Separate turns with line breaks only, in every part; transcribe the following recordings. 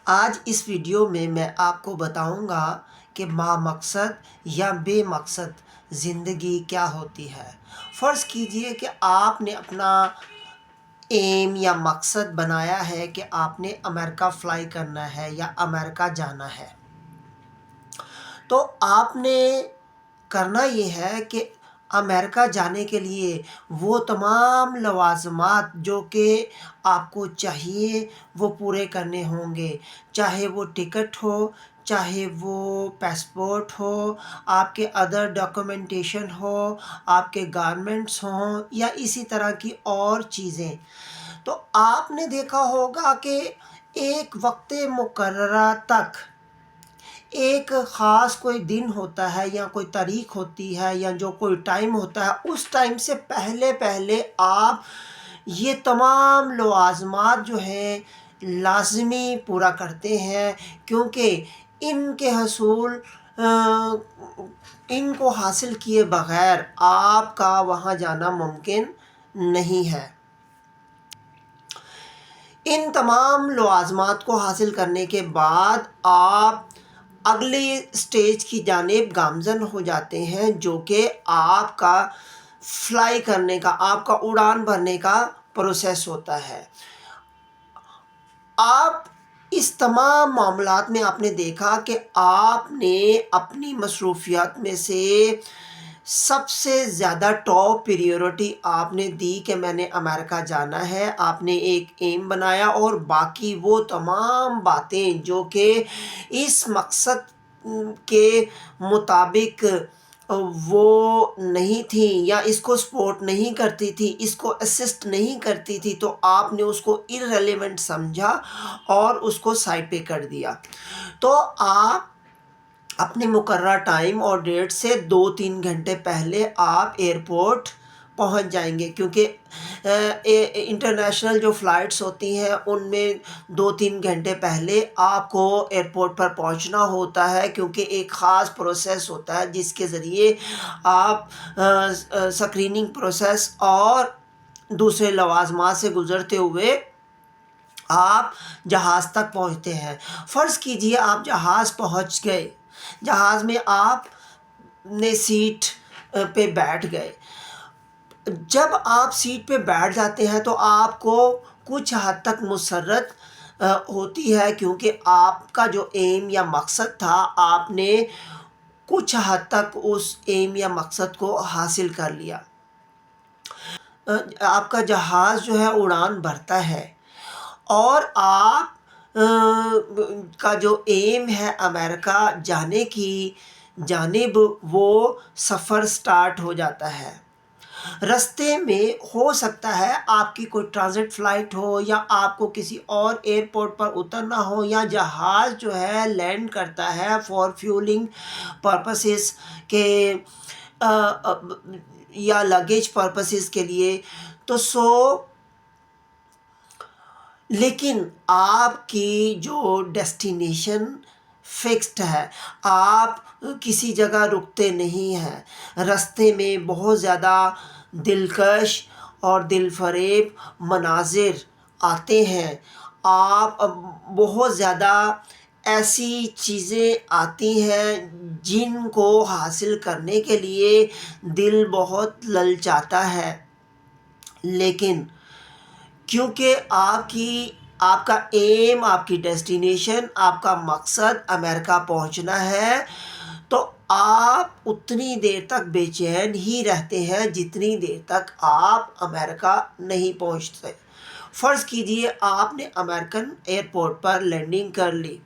آج اس ویڈیو میں آپ کو بتاؤں گا کہ ما مقصد یا بے مقصد زندگی کیا ہوتی ہے۔ فرض کیجئے کہ آپ نے اپنا ایم یا مقصد بنایا ہے کہ آپ نے امریکہ فلائی کرنا ہے یا امریکہ جانا ہے، تو آپ نے کرنا یہ ہے کہ امریکہ جانے کے لیے وہ تمام لوازمات جو کہ آپ کو چاہیے وہ پورے کرنے ہوں گے، چاہے وہ ٹکٹ ہو، چاہے وہ پاسپورٹ ہو، آپ کے ادر ڈاکومنٹیشن ہو، آپ کے گارمنٹس ہوں یا اسی طرح کی اور چیزیں۔ تو آپ نے دیکھا ہوگا کہ ایک وقت مقررہ تک ایک خاص کوئی دن ہوتا ہے یا کوئی تاریخ ہوتی ہے یا جو کوئی ٹائم ہوتا ہے، اس ٹائم سے پہلے آپ یہ تمام لوازمات جو ہیں لازمی پورا کرتے ہیں، کیونکہ ان کے ان کو حاصل کیے بغیر آپ کا وہاں جانا ممکن نہیں ہے۔ ان تمام لوازمات کو حاصل کرنے کے بعد آپ اگلی سٹیج کی جانب گامزن ہو جاتے ہیں، جو کہ آپ کا فلائی کرنے کا، آپ کا اڑان بھرنے کا پروسیس ہوتا ہے۔ آپ اس تمام معاملات میں آپ نے دیکھا کہ آپ نے اپنی مصروفیات میں سے سب سے زیادہ ٹاپ پریورٹی آپ نے دی کہ میں نے امریکہ جانا ہے۔ آپ نے ایک ایم بنایا اور باقی وہ تمام باتیں جو کہ اس مقصد کے مطابق وہ نہیں تھیں یا اس کو سپورٹ نہیں کرتی تھی، اس کو اسسٹ نہیں کرتی تھی، تو آپ نے اس کو irrelevant سمجھا اور اس کو سائڈ پہ کر دیا۔ تو آپ اپنے مقررہ ٹائم اور ڈیٹ سے 2-3 گھنٹے پہلے آپ ایئرپورٹ پہنچ جائیں گے، کیونکہ انٹرنیشنل جو فلائٹس ہوتی ہیں ان میں 2-3 گھنٹے پہلے آپ کو ایئرپورٹ پر پہنچنا ہوتا ہے، کیونکہ ایک خاص پروسیس ہوتا ہے جس کے ذریعے آپ سکریننگ پروسیس اور دوسرے لوازمات سے گزرتے ہوئے آپ جہاز تک پہنچتے ہیں۔ فرض کیجئے آپ جہاز پہنچ گئے، جہاز میں آپ نے سیٹ پہ بیٹھ گئے۔ جب آپ سیٹ پہ بیٹھ جاتے ہیں تو آپ کو کچھ حد تک مسرت ہوتی ہے، کیونکہ آپ کا جو ایم یا مقصد تھا آپ نے کچھ حد تک اس ایم یا مقصد کو حاصل کر لیا۔ آپ کا جہاز جو ہے اڑان بھرتا ہے اور آپ کا جو ایم ہے امریکہ جانے کی جانب، وہ سفر سٹارٹ ہو جاتا ہے۔ رستے میں ہو سکتا ہے آپ کی کوئی ٹرانزٹ فلائٹ ہو یا آپ کو کسی اور ایئرپورٹ پر اترنا ہو، یا جہاز جو ہے لینڈ کرتا ہے فار فیولنگ پرپسز کے یا لگیج پرپسز کے لیے، تو لیکن آپ کی جو ڈیسٹینیشن فکسڈ ہے، آپ کسی جگہ رکتے نہیں ہیں۔ رستے میں بہت زیادہ دلکش اور دل فریب مناظر آتے ہیں، آپ بہت زیادہ ایسی چیزیں آتی ہیں جن کو حاصل کرنے کے لیے دل بہت للچاتا ہے، لیکن کیونکہ آپ کا ایم، آپ کی ڈیسٹینیشن، آپ کا مقصد امریکہ پہنچنا ہے، تو آپ اتنی دیر تک بے چین ہی رہتے ہیں جتنی دیر تک آپ امریکہ نہیں پہنچتے۔ فرض کیجئے آپ نے امریکن ایئرپورٹ پر لینڈنگ کر لی،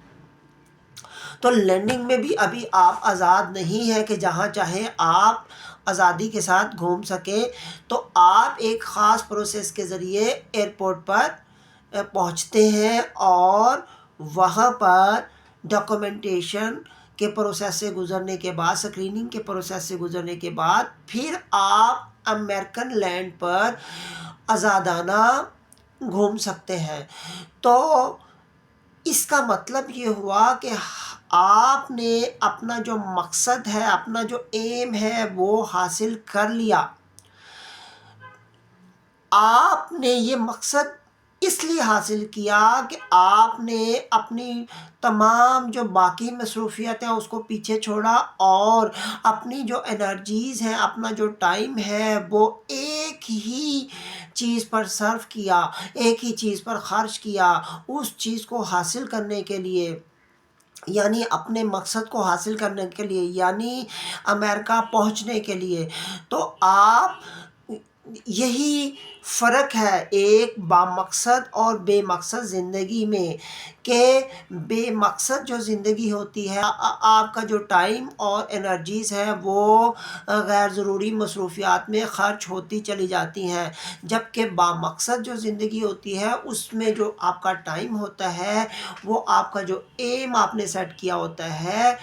تو لینڈنگ میں بھی ابھی آپ آزاد نہیں ہیں کہ جہاں چاہیں آپ آزادی کے ساتھ گھوم سکیں، تو آپ ایک خاص پروسیس کے ذریعے ایئرپورٹ پر پہنچتے ہیں اور وہاں پر ڈاکومنٹیشن کے پروسیس سے گزرنے کے بعد، سکریننگ کے پروسیس سے گزرنے کے بعد پھر آپ امریکن لینڈ پر آزادانہ گھوم سکتے ہیں۔ تو اس کا مطلب یہ ہوا کہ آپ نے اپنا جو مقصد ہے، اپنا جو ایم ہے وہ حاصل کر لیا۔ آپ نے یہ مقصد اس لیے حاصل کیا کہ آپ نے اپنی تمام جو باقی مصروفیت ہیں اس کو پیچھے چھوڑا اور اپنی جو انرجیز ہیں، اپنا جو ٹائم ہے، وہ ایک ہی چیز پر صرف کیا، ایک ہی چیز پر خرچ کیا، اس چیز کو حاصل کرنے کے لیے، یعنی اپنے مقصد کو حاصل کرنے کے لیے، یعنی امریکہ پہنچنے کے لیے۔ تو آپ، یہی فرق ہے ایک بامقصد اور بے مقصد زندگی میں، کہ بے مقصد جو زندگی ہوتی ہے، آپ کا جو ٹائم اور انرجیز ہے وہ غیر ضروری مصروفیات میں خرچ ہوتی چلی جاتی ہیں، جبکہ بامقصد جو زندگی ہوتی ہے اس میں جو آپ کا ٹائم ہوتا ہے، وہ آپ کا جو ایم آپ نے سیٹ کیا ہوتا ہے،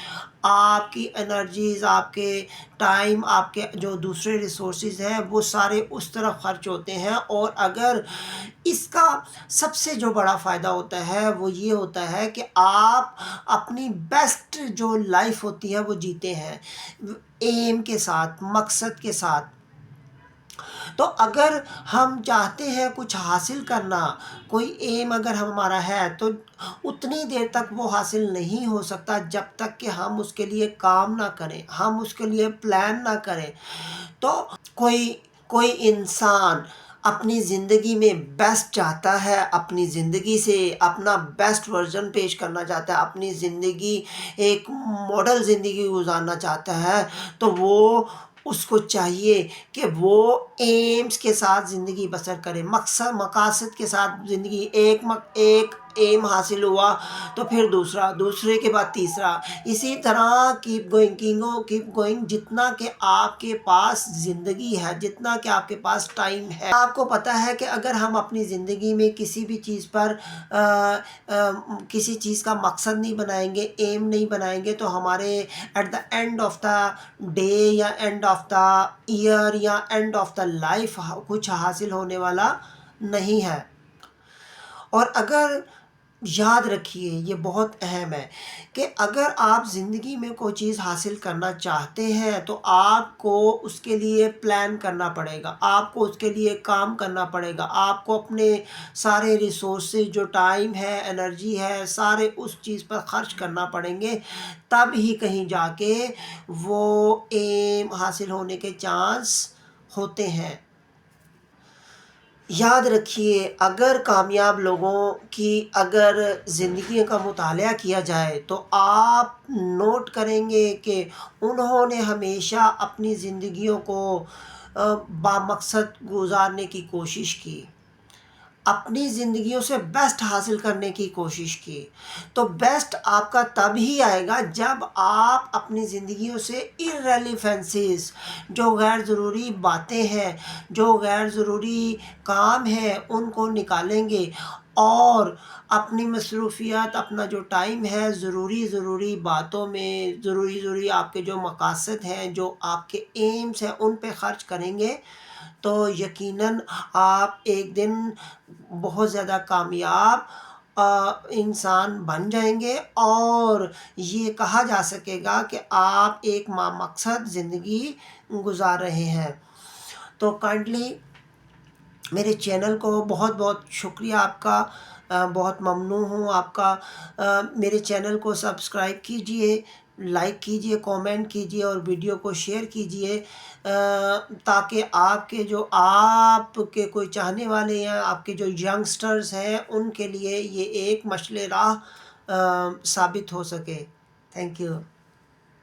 آپ کی انرجیز، آپ کے ٹائم، آپ کے جو دوسرے ریسورسز ہیں وہ سارے اس طرف خرچ ہوتے ہیں۔ اور اگر اس کا سب سے جو بڑا فائدہ ہوتا ہے وہ یہ ہوتا ہے کہ آپ اپنی بیسٹ جو لائف ہوتی ہے وہ جیتے ہیں، ایم کے ساتھ، مقصد کے ساتھ۔ تو اگر ہم چاہتے ہیں کچھ حاصل کرنا، کوئی ایم اگر ہمارا ہے، تو اتنی دیر تک وہ حاصل نہیں ہو سکتا جب تک کہ ہم اس کے لیے کام نہ کریں، ہم اس کے لیے پلان نہ کریں۔ تو کوئی انسان اپنی زندگی میں بیسٹ چاہتا ہے، اپنی زندگی سے اپنا بیسٹ ورژن پیش کرنا چاہتا ہے، اپنی زندگی ایک ماڈل زندگی گزارنا چاہتا ہے، تو وہ اس کو چاہیے کہ وہ ایمز کے ساتھ زندگی بسر کرے، مقاصد کے ساتھ زندگی، ایک ایم حاصل ہوا تو پھر دوسرا، دوسرے کے بعد تیسرا، اسی طرح کیپ گوئنگ، جتنا کہ آپ کے پاس زندگی ہے، جتنا کہ آپ کے پاس ٹائم ہے۔ آپ کو پتہ ہے کہ اگر ہم اپنی زندگی میں کسی بھی چیز پر کسی چیز کا مقصد نہیں بنائیں گے، ایم نہیں بنائیں گے، تو ہمارے at the end of the day یا اینڈ آف دا ایئر یا اینڈ آف دا لائف کچھ حاصل ہونے والا نہیں ہے۔ اور اگر یاد رکھیے، یہ بہت اہم ہے کہ اگر آپ زندگی میں کوئی چیز حاصل کرنا چاہتے ہیں تو آپ کو اس کے لیے پلان کرنا پڑے گا، آپ کو اس کے لیے کام کرنا پڑے گا، آپ کو اپنے سارے ریسورسز، جو ٹائم ہے، انرجی ہے، سارے اس چیز پر خرچ کرنا پڑیں گے، تب ہی کہیں جا کے وہ ایم حاصل ہونے کے چانس ہوتے ہیں۔ یاد رکھیے، اگر کامیاب لوگوں کی اگر زندگیوں کا مطالعہ کیا جائے تو آپ نوٹ کریں گے کہ انہوں نے ہمیشہ اپنی زندگیوں کو بامقصد گزارنے کی کوشش کی، اپنی زندگیوں سے بیسٹ حاصل کرنے کی کوشش کی۔ تو بیسٹ آپ کا تب ہی آئے گا جب آپ اپنی زندگیوں سے irrelevancies، جو غیر ضروری باتیں ہیں، جو غیر ضروری کام ہیں، ان کو نکالیں گے اور اپنی مصروفیات، اپنا جو ٹائم ہے ضروری باتوں میں، ضروری آپ کے جو مقاصد ہیں، جو آپ کے ایمز ہیں، ان پہ خرچ کریں گے، تو یقیناً آپ ایک دن بہت زیادہ کامیاب انسان بن جائیں گے، اور یہ کہا جا سکے گا کہ آپ ایک مقصد زندگی گزار رہے ہیں۔ تو کائنڈلی میرے چینل کو بہت بہت شکریہ آپ کا، بہت ممنون ہوں آپ کا۔ میرے چینل کو سبسکرائب کیجئے، لائک کیجئے، کومنٹ کیجئے اور ویڈیو کو شیئر کیجئے، تاکہ آپ کے کوئی چاہنے والے ہیں، آپ کے جو ینگسٹرز ہیں، ان کے لیے یہ ایک مشعل راہ ثابت ہو سکے۔ Thank you.